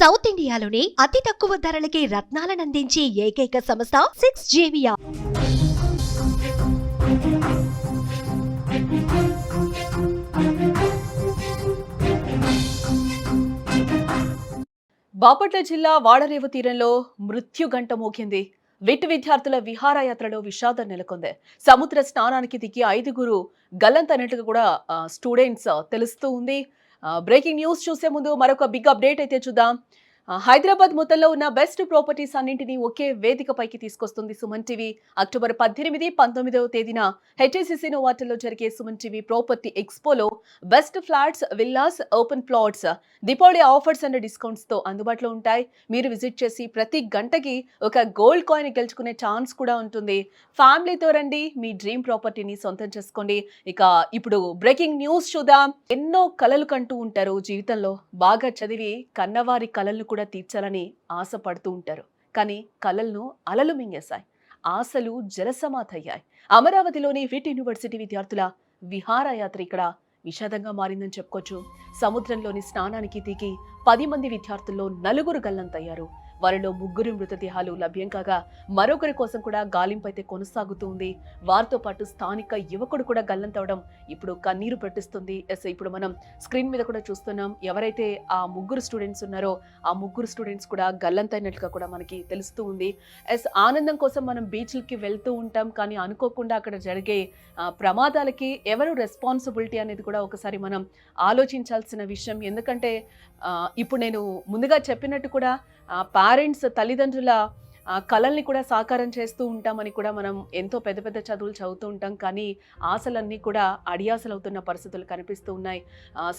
South ఇండియాలోని అతి తక్కువ ధరలకి రత్నాలనందించే ఏకైక సంస్థ 6JVR. బాపట్ల జిల్లా వాడరేవు తీరంలో మృత్యుగంట మోగింది. విద్యార్థుల విహారయాత్రలో విషాదం నెలకొంది. సముద్ర స్నానానికి దిగి 5 గల్లంతైనట్లుగా కూడా స్టూడెంట్స్ తెలుస్తూ ఉంది. బ్రేకింగ్ న్యూస్ చూసే ముందు మరొక బిగ్ అప్డేట్ అయితే చూద్దాం. హైదరాబాద్ మొత్తంలో ఉన్న బెస్ట్ ప్రాపర్టీస్ అన్నింటినీ ఒకే వేదికపైకి తీసుకొస్తుంది సుమన్ టీవీ. అక్టోబర్ 18, 19వ తేదీన హెచ్ఐసిసి నోవాటల్లో జరిగే సుమన్ టీవీ ప్రాపర్టీ ఎక్స్పోలో best flats, villas, open plots Deepavali offers and discounts తో అందుబాటులో ఉంటాయి. మీరు విజిట్ చేసి ప్రతి గంటకి ఒక గోల్డ్ కాయిన్ గెలుచుకునే ఛాన్స్ కూడా ఉంటుంది. ఫ్యామిలీతో రండి, మీ డ్రీమ్ ప్రాపర్టీని సొంతం చేసుకోండి. ఇక ఇప్పుడు బ్రేకింగ్ న్యూస్ చూద్దాం. ఎన్నో కలలు కంటూ ఉంటారు జీవితంలో. బాగా చదివి కన్నవారి కలలను కూడా తీర్చాలని ఆశపడుతూ ఉంటారు. కానీ కలలను అలలు మింగేశాయి. ఆశలు జలసమాధయ్యాయి. అమరావతిలోని విట్ యూనివర్సిటీ విద్యార్థుల విహారయాత్ర ఇక్కడ విషాదంగా మారిందని చెప్పుకోవచ్చు. సముద్రంలోని స్నానానికి దిగి 10 మంది విద్యార్థుల్లో 4 గల్లంతయ్యారు. వారిలో 3 మృతదేహాలు లభ్యం కాగా మరొకరి కోసం కూడా గాలింపు అయితే కొనసాగుతూ ఉంది. వారితో పాటు స్థానిక యువకుడు కూడా గల్లంతవడం ఇప్పుడు కన్నీరు పెట్టిస్తుంది. ఇప్పుడు మనం స్క్రీన్ మీద కూడా చూస్తున్నాం. ఎవరైతే ఆ 3 స్టూడెంట్స్ ఉన్నారో ఆ 3 స్టూడెంట్స్ కూడా గల్లంతైనట్లుగా కూడా మనకి తెలుస్తూ ఉంది. ఆనందం కోసం మనం బీచ్లకి వెళ్తూ ఉంటాం, కానీ అనుకోకుండా అక్కడ జరిగే ప్రమాదాలకి ఎవరు రెస్పాన్సిబిలిటీ అనేది కూడా ఒకసారి మనం ఆలోచించాల్సిన విషయం. ఎందుకంటే ఇప్పుడు నేను ముందుగా చెప్పినట్టు కూడా పేరెంట్స్, తల్లిదండ్రుల కలల్ని కూడా సాకారం చేస్తూ ఉంటామని కూడా మనం ఎంతో పెద్ద పెద్ద చదువులు చదువుతూ ఉంటాం, కానీ ఆశలన్నీ కూడా అడియాసలు అవుతున్న పరిస్థితులు కనిపిస్తూ ఉన్నాయి.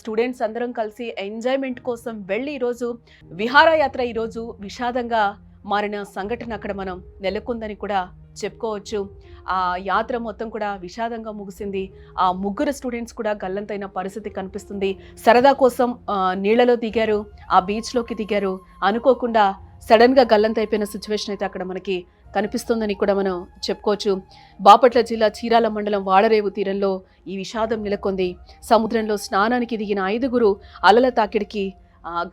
స్టూడెంట్స్ అందరం కలిసి ఎంజాయ్మెంట్ కోసం వెళ్ళి ఈరోజు విహారయాత్ర ఈరోజు విషాదంగా మారిన సంఘటన అక్కడ మనం నెలకొందని కూడా చెప్పుకోవచ్చు. ఆ యాత్ర మొత్తం కూడా విషాదంగా ముగిసింది. ఆ 3 స్టూడెంట్స్ కూడా గల్లంతైన పరిస్థితి కనిపిస్తుంది. సరదా కోసం నీళ్లలో దిగారు, ఆ బీచ్లోకి దిగారు. అనుకోకుండా సడన్ గా గల్లంతైపోయిన సిచ్యువేషన్ అయితే అక్కడ మనకి కనిపిస్తుందని కూడా మనం చెప్పుకోవచ్చు. బాపట్ల జిల్లా చీరాల మండలం వాడరేవు తీరంలో ఈ విషాదం నెలకొంది. సముద్రంలో స్నానానికి దిగిన 5 అలల తాకిడికి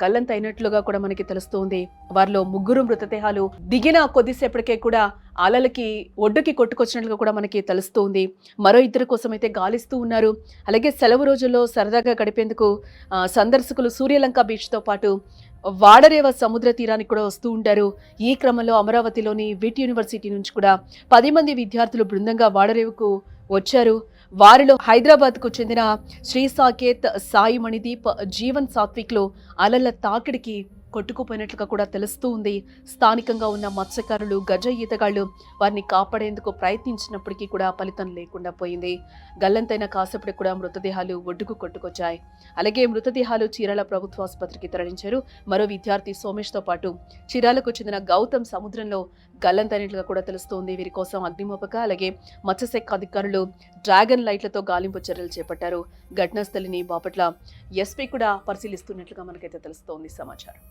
గల్లంతైనట్లుగా కూడా మనకి తెలుస్తోంది. వారిలో 3 మృతదేహాలు దిగిన కొద్దిసేపటికే కూడా అలలకి ఒడ్డుకి కొట్టుకొచ్చినట్లుగా కూడా మనకి తెలుస్తోంది. మరో 2 కోసం అయితే గాలిస్తూ ఉన్నారు. అలాగే సెలవు రోజుల్లో సరదాగా గడిపేందుకు సందర్శకులు సూర్యలంక బీచ్తో పాటు వాడరేవ సముద్ర తీరానికి కూడా వస్తూ ఉంటారు. ఈ క్రమంలో అమరావతిలోని విట్ యూనివర్సిటీ నుంచి కూడా 10 మంది విద్యార్థులు బృందంగా వాడరేవుకు వచ్చారు. వారిలో హైదరాబాద్కు చెందిన శ్రీ సాకేత్, సాయి మణిదీప్, జీవన్ సాత్విక్లో అలల తాకిడికి కొట్టుకుపోయినట్లుగా కూడా తెలుస్తూ ఉంది. స్థానికంగా ఉన్న మత్స్యకారులు, గజ ఈతగాళ్లు వారిని కాపాడేందుకు ప్రయత్నించినప్పటికీ కూడా ఫలితం లేకుండా పోయింది. గల్లంతైన కాసేపటికి కూడా మృతదేహాలు ఒడ్డుకు కొట్టుకొచ్చాయి. అలాగే మృతదేహాలు చీరాల ప్రభుత్వ ఆసుపత్రికి తరలించారు. మరో విద్యార్థి సోమేష్తో పాటు చీరాలకు చెందిన గౌతమ్ సముద్రంలో గల్లంతైనట్లుగా కూడా తెలుస్తోంది. వీరి కోసం అగ్నిమాపక అలాగే మత్స్యశాఖ అధికారులు డ్రాగన్ లైట్లతో గాలింపు చర్యలు చేపట్టారు. ఘటనా స్థలిని బాపట్ల ఎస్పీ కూడా పరిశీలిస్తున్నట్లుగా మనకైతే తెలుస్తోంది సమాచారం.